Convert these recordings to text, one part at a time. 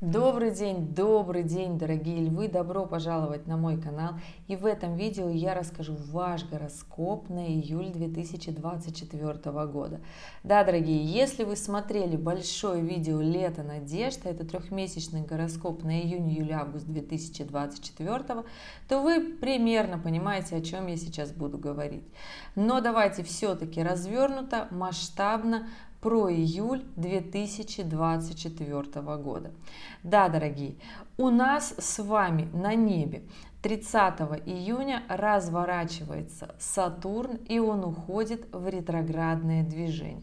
Добрый день, дорогие львы! Добро пожаловать на мой канал. И в этом видео я расскажу ваш гороскоп на июль 2024 года. Да, дорогие, если вы смотрели большое видео «Лето надежд», это трехмесячный гороскоп на июнь, июль, август 2024, то вы примерно понимаете, о чем я сейчас буду говорить. Но давайте все-таки развернуто, масштабно, про июль 2024 года. Да, дорогие, у нас с вами на небе 30 июня разворачивается Сатурн, и он уходит в ретроградное движение.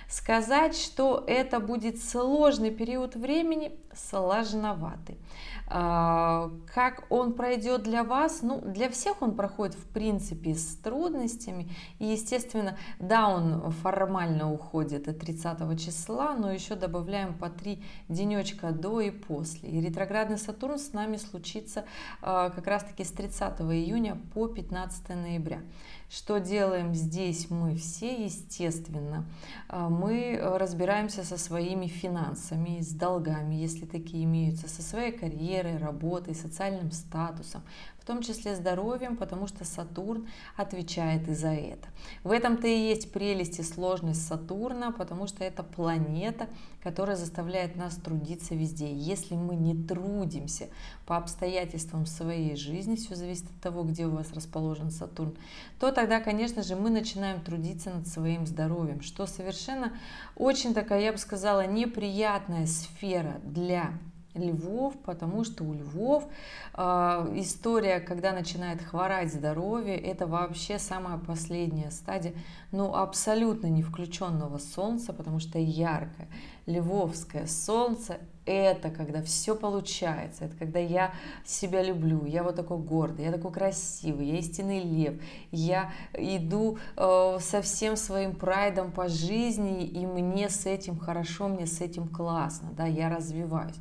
Сказать, что это будет сложный период времени, сложноватый. Как он пройдет для вас? Ну, для всех он проходит, в принципе, с трудностями. И, естественно, да, он формально уходит от 30 числа, но еще добавляем по 3 денечка до и после. И ретроградный Сатурн с нами случится как раз-таки с 30 июня по 15 ноября. Что делаем здесь мы все? Естественно, мы разбираемся со своими финансами, с долгами, если такие имеются, со своей карьерой, работой, социальным статусом, в том числе здоровьем, потому что Сатурн отвечает и за это. В этом-то и есть прелесть и сложность Сатурна, потому что это планета, которая заставляет нас трудиться везде. Если мы не трудимся по обстоятельствам своей жизни, все зависит от того, где у вас расположен Сатурн, то тогда, конечно же, мы начинаем трудиться над своим здоровьем, что совершенно очень такая, я бы сказала, неприятная сфера для львов, потому что у львов история, когда начинает хворать здоровье, это вообще самая последняя стадия, но абсолютно не включенного солнца, потому что яркое львовское солнце — это когда все получается, это когда я себя люблю, я вот такой гордый, я такой красивый, я истинный лев, я иду со всем своим прайдом по жизни, и мне с этим хорошо, мне с этим классно, да, я развиваюсь.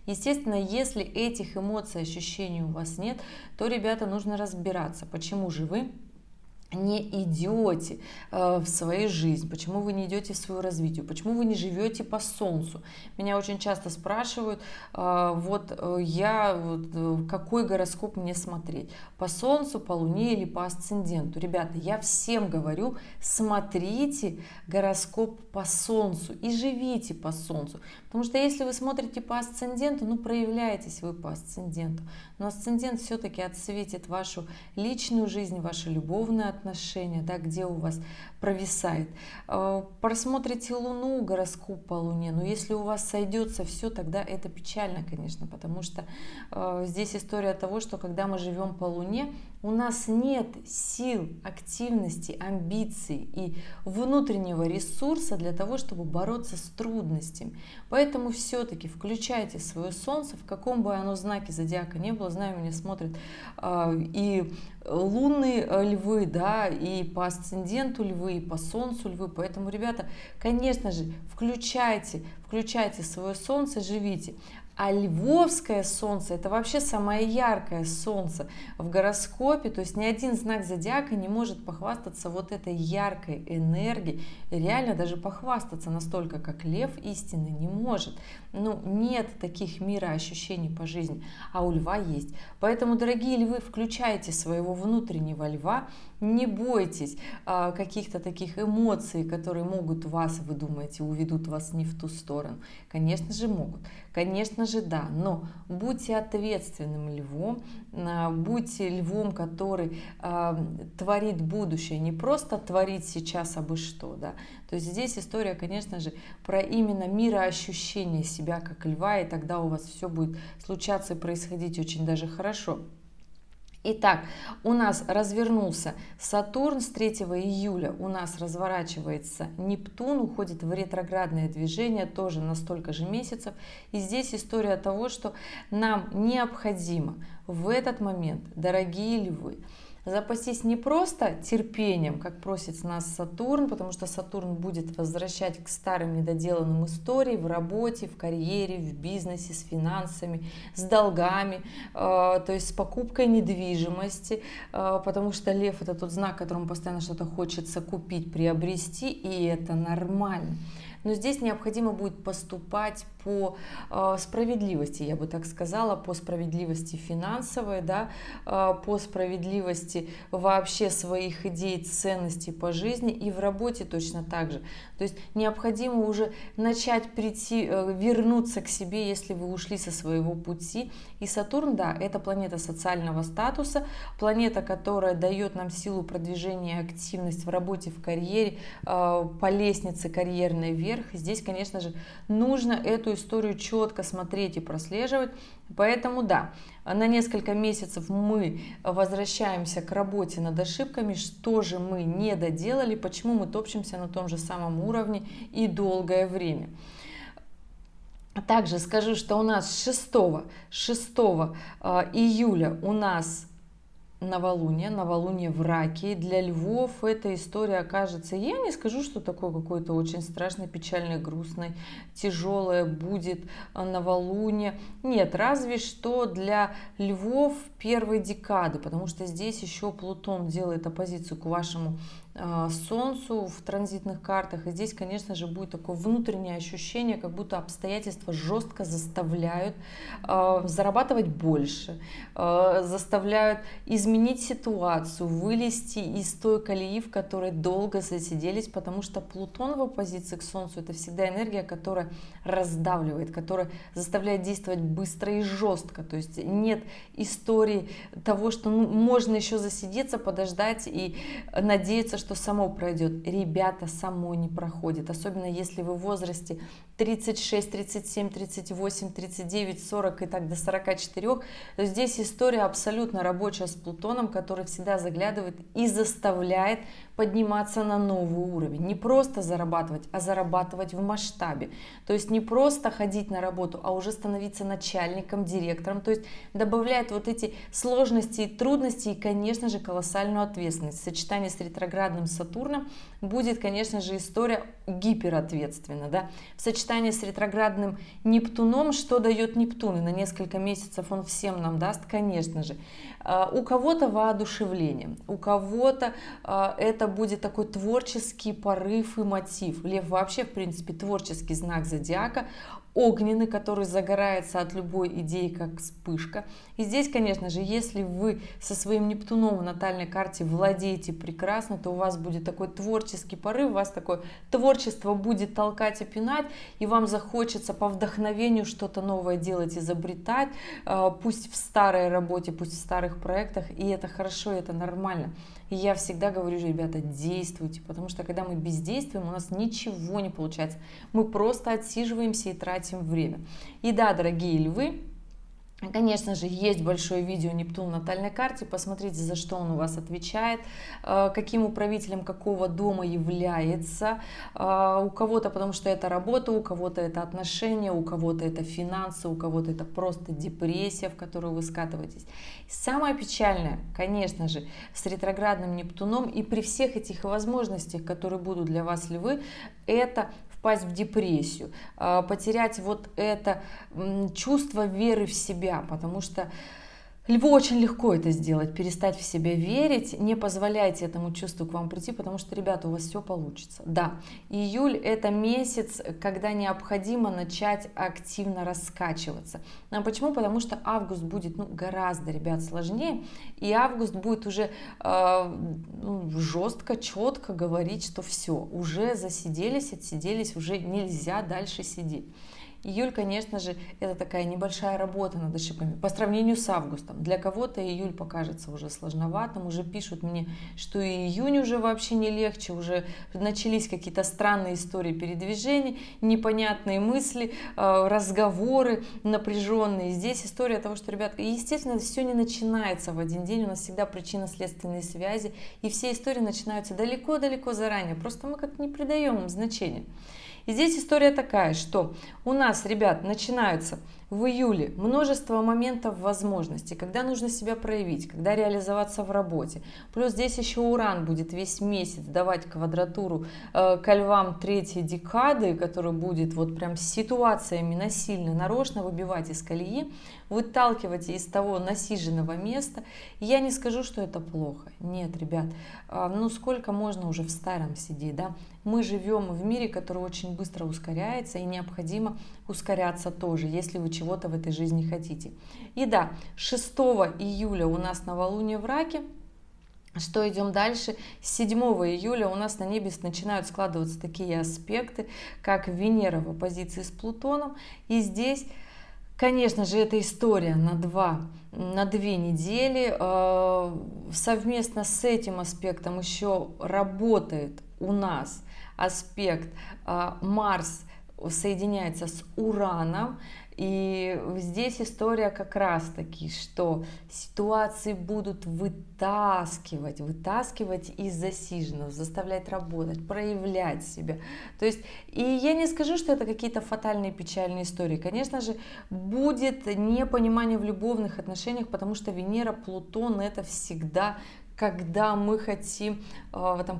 Естественно, если этих эмоций, ощущений у вас нет, то, ребята, нужно разбираться, почему же вы не идете в свою жизнь, почему вы не идете в свое развитие, почему вы не живете по Солнцу. Меня очень часто спрашивают, какой гороскоп мне смотреть, по Солнцу, по Луне или по асценденту. Ребята, я всем говорю, смотрите гороскоп по Солнцу и живите по Солнцу, потому что если вы смотрите по асценденту, ну, проявляетесь вы по асценденту, но асцендент все-таки отсветит вашу личную жизнь, ваши любовные отношения, да, где у вас провисает. Просмотрите Луну, гороскоп по Луне, но если у вас сойдется все, тогда это печально, конечно, потому что здесь история того, что когда мы живем по Луне, у нас нет сил, активности, амбиций и внутреннего ресурса для того, чтобы бороться с трудностями. Поэтому все-таки включайте свое Солнце, в каком бы оно знаке зодиака не было. Знаю, меня смотрят и лунные львы, да, и по асценденту львы, и по Солнцу львы. Поэтому, ребята, конечно же, включайте свое Солнце, живите. А львовское солнце — это вообще самое яркое солнце в гороскопе, то есть ни один знак зодиака не может похвастаться вот этой яркой энергией, и реально даже похвастаться настолько, как лев истинный, не может. Ну, нет таких мироощущений по жизни, а у льва есть. Поэтому, дорогие львы, включайте своего внутреннего льва, не бойтесь каких-то таких эмоций, которые могут вас, вы думаете, уведут вас не в ту сторону. Конечно же, могут. Конечно же, да, но будьте ответственным львом, будьте львом, который творит будущее, не просто творит сейчас абы что, да. То есть здесь история, конечно же, про именно мироощущение себя как льва, и тогда у вас все будет случаться и происходить очень даже хорошо. Итак, у нас развернулся Сатурн с 3 июля, у нас разворачивается Нептун, уходит в ретроградное движение тоже на столько же месяцев. И здесь история того, что нам необходимо в этот момент, дорогие львы, запастись не просто терпением, как просит нас Сатурн, потому что Сатурн будет возвращать к старым недоделанным историям в работе, в карьере, в бизнесе, с финансами, с долгами, то есть с покупкой недвижимости, потому что лев — это тот знак, которому постоянно что-то хочется купить, приобрести, и это нормально. Но здесь необходимо будет поступать по справедливости, я бы так сказала, по справедливости финансовой, да, по справедливости вообще своих идей, ценностей по жизни, и в работе точно так же. То есть необходимо уже начать вернуться к себе, если вы ушли со своего пути. И Сатурн, да, это планета социального статуса, планета, которая дает нам силу продвижения и активность в работе, в карьере, по лестнице карьерной вверх. Здесь, конечно же, нужно эту историю четко смотреть и прослеживать. Поэтому, да, на несколько месяцев мы возвращаемся к работе над ошибками, что же мы не доделали, почему мы топчемся на том же самом уровне и долгое время. Также скажу, что у нас 6 июля у нас новолуние в Раке. Для львов эта история окажется, я не скажу, что такое какой-то очень страшный, печальный, грустный, тяжелое будет новолуние. Нет, разве что для львов первой декады, потому что здесь еще Плутон делает оппозицию к вашему Солнцу в транзитных картах. И здесь, конечно же, будет такое внутреннее ощущение, как будто обстоятельства жестко заставляют зарабатывать больше, заставляют изменить ситуацию, вылезти из той колеи, в которой долго засиделись, потому что Плутон в оппозиции к Солнцу — это всегда энергия, которая раздавливает, которая заставляет действовать быстро и жестко. То есть нет истории того, что можно еще засидеться, подождать и надеяться, что само пройдет. Ребята, само не проходит. Особенно если вы в возрасте 36, 37, 38, 39, 40 и так до 44. То здесь история абсолютно рабочая с Плутоном, который всегда заглядывает и заставляет подниматься на новый уровень. Не просто зарабатывать, а зарабатывать в масштабе. То есть не просто ходить на работу, а уже становиться начальником, директором. То есть добавляет вот эти сложности и трудности и, конечно же, колоссальную ответственность. Сочетание с ретроградным Сатурном будет, конечно же, история гиперответственна. Да? В сочетании с ретроградным Нептуном, что дает Нептун? И на несколько месяцев он всем нам даст, конечно же. У кого-то воодушевление, у кого-то это будет такой творческий порыв и мотив. Лев вообще, в принципе, творческий знак зодиака, огненный, который загорается от любой идеи, как вспышка. И здесь, конечно же, если вы со своим Нептуном в натальной карте владеете прекрасно, то у вас будет такой творческий порыв, вас такое творчество будет толкать и пинать, и вам захочется по вдохновению что-то новое делать, изобретать, пусть в старой работе, пусть в старых проектах, и это хорошо, это нормально. И я всегда говорю, ребята, действуйте, потому что когда мы бездействуем, у нас ничего не получается. Мы просто отсиживаемся и тратим время. И да, дорогие львы, конечно же, есть большое видео Нептун в натальной карте. Посмотрите, за что он у вас отвечает, каким управителем какого дома является. У кого-то, потому что это работа, у кого-то это отношения, у кого-то это финансы, у кого-то это просто депрессия, в которую вы скатываетесь. Самое печальное, конечно же, с ретроградным Нептуном и при всех этих возможностях, которые будут для вас, львы, это впасть в депрессию, потерять вот это чувство веры в себя, потому что льву очень легко это сделать, перестать в себя верить, не позволяйте этому чувству к вам прийти, потому что, ребята, у вас все получится. Да, июль — это месяц, когда необходимо начать активно раскачиваться. А почему? Потому что август будет гораздо, ребят, сложнее, и август будет уже жестко, четко говорить, что все, уже засиделись, отсиделись, уже нельзя дальше сидеть. Июль, конечно же, это такая небольшая работа над ошибками по сравнению с августом. Для кого-то июль покажется уже сложноватым, уже пишут мне, что и июнь уже вообще не легче, уже начались какие-то странные истории передвижений, непонятные мысли, разговоры напряженные. Здесь история того, что, ребят, естественно, все не начинается в один день, у нас всегда причинно-следственные связи, и все истории начинаются далеко-далеко заранее, просто мы как-то не придаем им значения. И здесь история такая, что у нас, ребят, начинаются В июле множество моментов возможностей, когда нужно себя проявить, когда реализоваться в работе. Плюс здесь еще Уран будет весь месяц давать квадратуру ко львам третьей декады, который будет вот прям с ситуациями насильно, нарочно выбивать из колеи, выталкивать из того насиженного места. Я не скажу, что это плохо. Нет, ребят, ну сколько можно уже в старом сидеть, да? Мы живем в мире, который очень быстро ускоряется, и необходимо ускоряться тоже, если вы чего-то в этой жизни хотите. И да, 6 июля у нас новолуние в Раке. Что идем дальше? С 7 июля у нас на небе начинают складываться такие аспекты, как Венера в оппозиции с Плутоном. И здесь, конечно же, эта история на 2 недели. Совместно с этим аспектом еще работает у нас аспект Марс соединяется с Ураном. И здесь история как раз таки, что ситуации будут вытаскивать из засиженного, заставлять работать, проявлять себя. То есть, и я не скажу, что это какие-то фатальные печальные истории. Конечно же, будет непонимание в любовных отношениях, потому что Венера, Плутон — это всегда когда мы хотим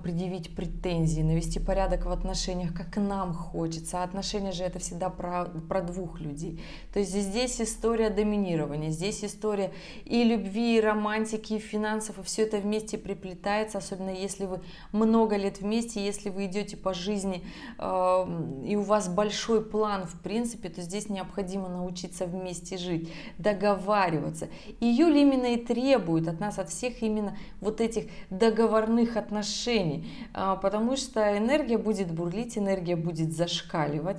предъявить претензии, навести порядок в отношениях, как нам хочется. А отношения же это всегда про двух людей. То есть здесь история доминирования, здесь история и любви, и романтики, и финансов, и все это вместе приплетается, особенно если вы много лет вместе, если вы идете по жизни, и у вас большой план в принципе, то здесь необходимо научиться вместе жить, договариваться. Июль именно и требует от нас, от всех именно вот этих договорных отношений, потому что энергия будет бурлить, энергия будет зашкаливать,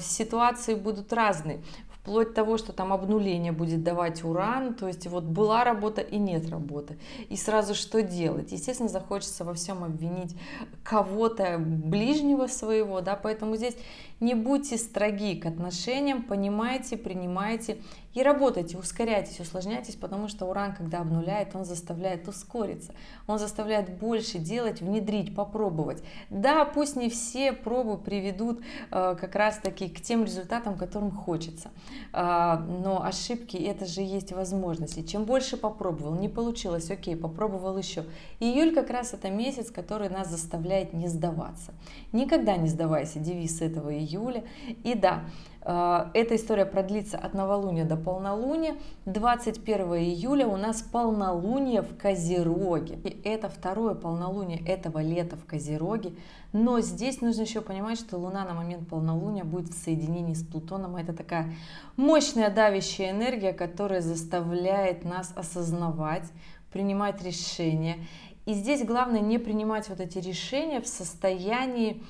ситуации будут разные, вплоть до того, что там обнуление будет давать Уран, то есть вот была работа и нет работы, и сразу что делать? Естественно, захочется во всем обвинить кого-то ближнего своего, да, поэтому здесь не будьте строги к отношениям, понимайте, принимайте и работайте, ускоряйтесь, усложняйтесь, потому что Уран, когда обнуляет, он заставляет ускориться, он заставляет больше делать, внедрить, попробовать. Да, пусть не все пробы приведут как раз-таки к тем результатам, которым хочется, но ошибки — это же есть возможности. Чем больше попробовал, не получилось, окей, попробовал еще. Июль как раз это месяц, который нас заставляет не сдаваться. Никогда не сдавайся, девиз этого июля. И да, эта история продлится от новолуния до полнолуния. 21 июля у нас полнолуние в Козероге. И это второе полнолуние этого лета в Козероге. Но здесь нужно еще понимать, что Луна на момент полнолуния будет в соединении с Плутоном. Это такая мощная давящая энергия, которая заставляет нас осознавать, принимать решения. И здесь главное не принимать вот эти решения в состоянии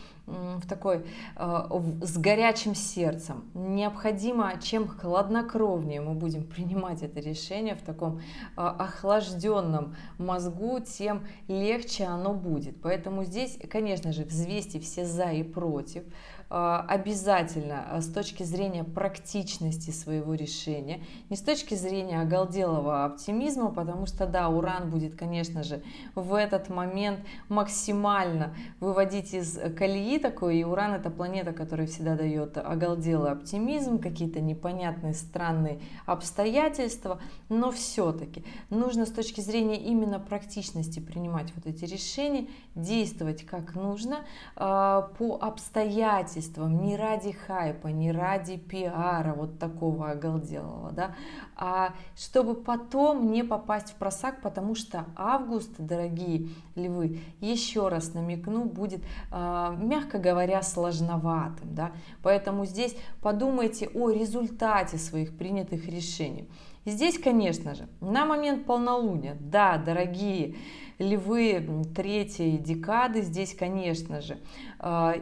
с горячим сердцем. Необходимо, чем хладнокровнее мы будем принимать это решение в таком охлажденном мозгу, тем легче оно будет. Поэтому здесь, конечно же, взвесьте все за и против. Обязательно с точки зрения практичности своего решения, не с точки зрения оголделого оптимизма, потому что да, Уран будет, конечно же, в этот момент максимально выводить из колеи такой, и Уран — это планета, которая всегда дает оголделый оптимизм, какие-то непонятные странные обстоятельства, но все-таки нужно с точки зрения именно практичности принимать вот эти решения, действовать как нужно, по обстоятельствам, не ради хайпа, не ради пиара вот такого оголделого, да, а чтобы потом не попасть в просак, потому что август, дорогие львы, еще раз намекну, будет, мягко говоря, сложноватым, да, поэтому здесь подумайте о результате своих принятых решений. И здесь, конечно же, на момент полнолуния, да, дорогие львы третьей декады, здесь, конечно же,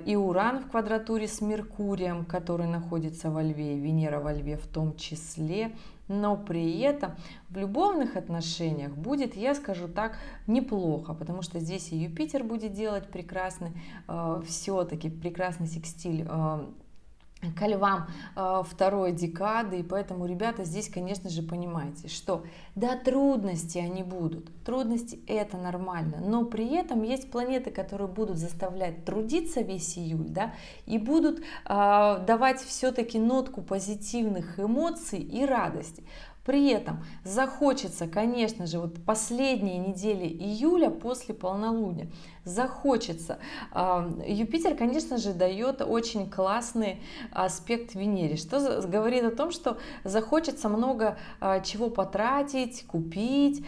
и Уран в квадратуре с Меркурием, который находится во Льве, и Венера во Льве в том числе, но при этом в любовных отношениях будет, я скажу так, неплохо, потому что здесь и Юпитер будет делать прекрасный, все-таки прекрасный секстиль ко львам второй декады, и поэтому, ребята, здесь, конечно же, понимаете, что да, трудности они будут, трудности это нормально, но при этом есть планеты, которые будут заставлять трудиться весь июль, да, и будут давать все-таки нотку позитивных эмоций и радости. При этом захочется, конечно же, вот последние недели июля после полнолуния, захочется. Юпитер, конечно же, дает очень классный аспект Венере, что говорит о том, что захочется много чего потратить, купить.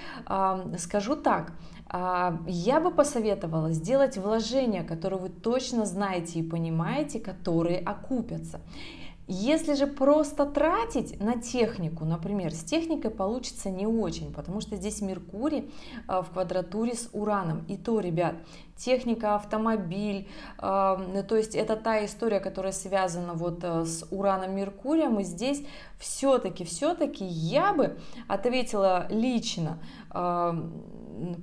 Скажу так, я бы посоветовала сделать вложения, которые вы точно знаете и понимаете, которые окупятся. Если же просто тратить на технику, например, с техникой получится не очень, потому что здесь Меркурий в квадратуре с Ураном. И то, ребят, техника, автомобиль, то есть это та история, которая связана вот с Ураном, Меркурием. И здесь все-таки я бы ответила лично,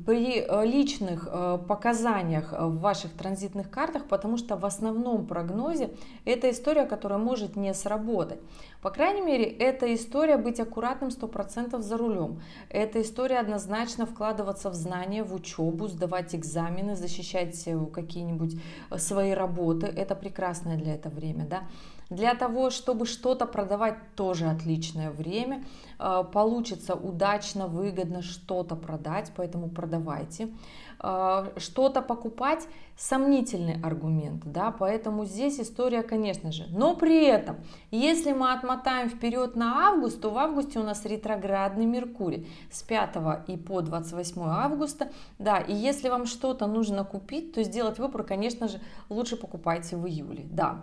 при личных показаниях в ваших транзитных картах, потому что в основном прогнозе это история, которая может не сработать. По крайней мере, это история быть аккуратным 100% за рулем. Это история однозначно вкладываться в знания, в учебу, сдавать экзамены, защищать какие-нибудь свои работы. Это прекрасное для этого время, да. Для того, чтобы что-то продавать, тоже отличное время. Получится удачно, выгодно что-то продать, поэтому продавайте. Что-то покупать — сомнительный аргумент, да, поэтому здесь история, конечно же. Но при этом, если мы отмотаем вперед на август, то в августе у нас ретроградный Меркурий с 5 и по 28 августа, да, и если вам что-то нужно купить, то сделать выбор, конечно же, лучше покупайте в июле, да.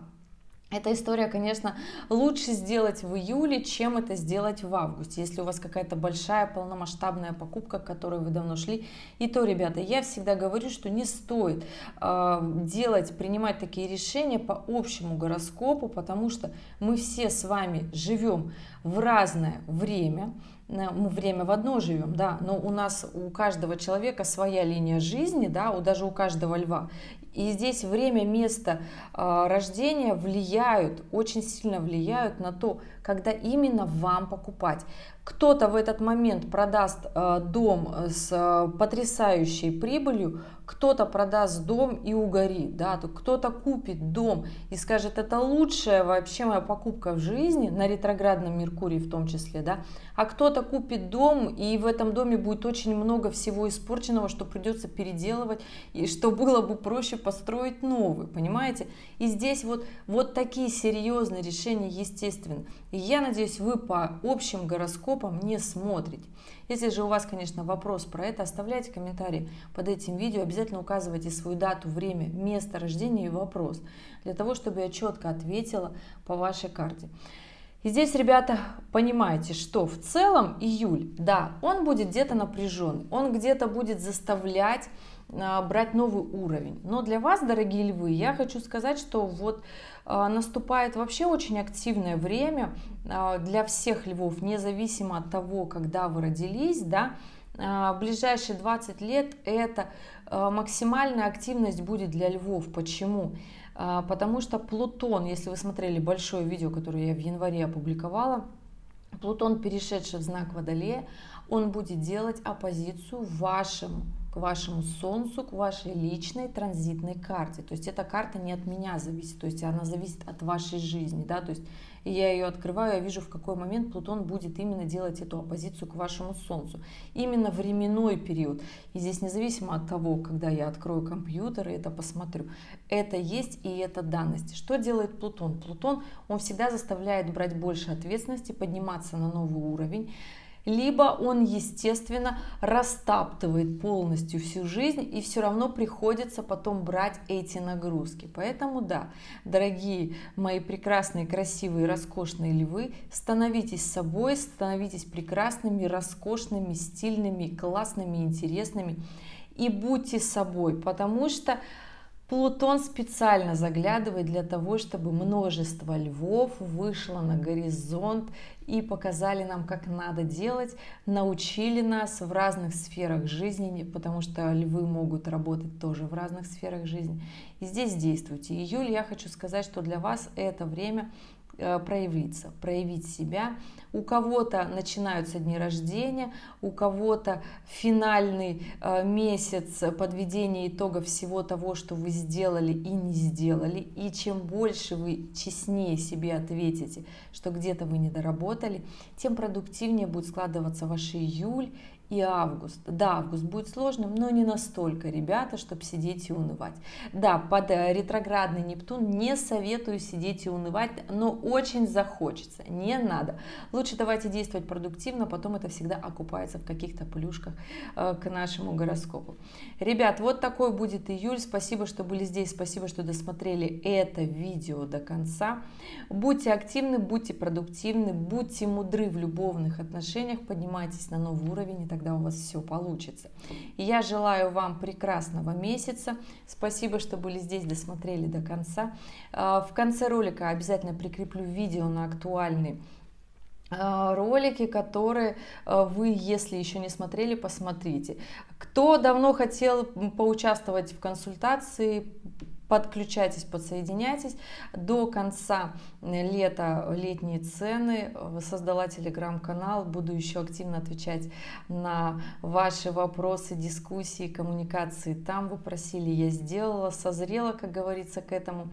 Эта история, конечно, лучше сделать в июле, чем это сделать в августе, если у вас какая-то большая полномасштабная покупка, к которой вы давно шли. И то, ребята, я всегда говорю, что не стоит принимать такие решения по общему гороскопу, потому что мы все с вами живем в разное время. Мы время в одно живем, да, но у каждого человека своя линия жизни, да, даже у каждого льва. И здесь время, место рождения очень сильно влияют на то, когда именно вам покупать. Кто-то в этот момент продаст дом с потрясающей прибылью, кто-то продаст дом и угорит, да, кто-то купит дом и скажет, это лучшая вообще моя покупка в жизни, на ретроградном Меркурии в том числе, да, а кто-то купит дом, и в этом доме будет очень много всего испорченного, что придется переделывать, и что было бы проще построить новый, понимаете? И здесь вот такие серьезные решения, естественно. И я надеюсь, вы по общим гороскопам не смотрите. Если же у вас, конечно, вопрос про это, оставляйте комментарии под этим видео, обязательно указывайте свою дату, время, место рождения и вопрос, для того, чтобы я четко ответила по вашей карте. И здесь, ребята, понимаете, что в целом июль, да, он будет где-то напряженный, он где-то будет заставлять брать новый уровень. Но для вас, дорогие львы, я хочу сказать, что вот наступает вообще очень активное время для всех львов, независимо от того, когда вы родились, да, ближайшие 20 лет это максимальная активность будет для львов. Почему? Потому что Плутон, если вы смотрели большое видео, которое я в январе опубликовала, Плутон, перешедший в знак Водолея, он будет делать оппозицию к вашему Солнцу, к вашей личной транзитной карте. То есть эта карта не от меня зависит, то есть она зависит от вашей жизни, да, то есть я ее открываю, я вижу, в какой момент Плутон будет именно делать эту оппозицию к вашему Солнцу. Именно временной период. И здесь независимо от того, когда я открою компьютер и это посмотрю, это есть и это данность. Что делает Плутон? Плутон, он всегда заставляет брать больше ответственности, подниматься на новый уровень. Либо он, естественно, растаптывает полностью всю жизнь, и все равно приходится потом брать эти нагрузки. Поэтому, да, дорогие мои прекрасные, красивые, роскошные львы, становитесь собой, становитесь прекрасными, роскошными, стильными, классными, интересными и будьте собой, потому что Плутон специально заглядывает для того, чтобы множество львов вышло на горизонт и показали нам, как надо делать, научили нас в разных сферах жизни, потому что львы могут работать тоже в разных сферах жизни. И здесь действуйте. Июль, я хочу сказать, что для вас это время, проявить себя. У кого-то начинаются дни рождения, у кого-то финальный месяц подведения итогов всего того, что вы сделали и не сделали. И чем больше вы честнее себе ответите, что где-то вы не доработали, тем продуктивнее будет складываться ваш июль и август. Да, август будет сложным, но не настолько, ребята, чтобы сидеть и унывать. Да, под ретроградный Нептун не советую сидеть и унывать, но очень захочется, не надо. Лучше давайте действовать продуктивно, потом это всегда окупается в каких-то плюшках к нашему гороскопу. Ребят, вот такой будет июль. Спасибо, что были здесь, спасибо, что досмотрели это видео до конца. Будьте активны, будьте продуктивны, будьте мудры в любовных отношениях, поднимайтесь на новый уровень, и тогда у вас все получится. И я желаю вам прекрасного месяца. Спасибо, что были здесь, досмотрели до конца. В конце ролика обязательно прикреплю видео на актуальные ролики, которые вы, если еще не смотрели, посмотрите. Кто давно хотел поучаствовать в консультации, подключайтесь, подсоединяйтесь. До конца лета летние цены. Создала телеграм-канал. Буду еще активно отвечать на ваши вопросы, дискуссии, коммуникации. Там вы просили, я сделала, созрела, как говорится, к этому.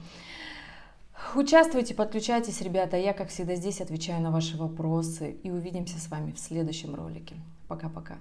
Участвуйте, подключайтесь, ребята. Я, как всегда, здесь отвечаю на ваши вопросы. И увидимся с вами в следующем ролике. Пока-пока.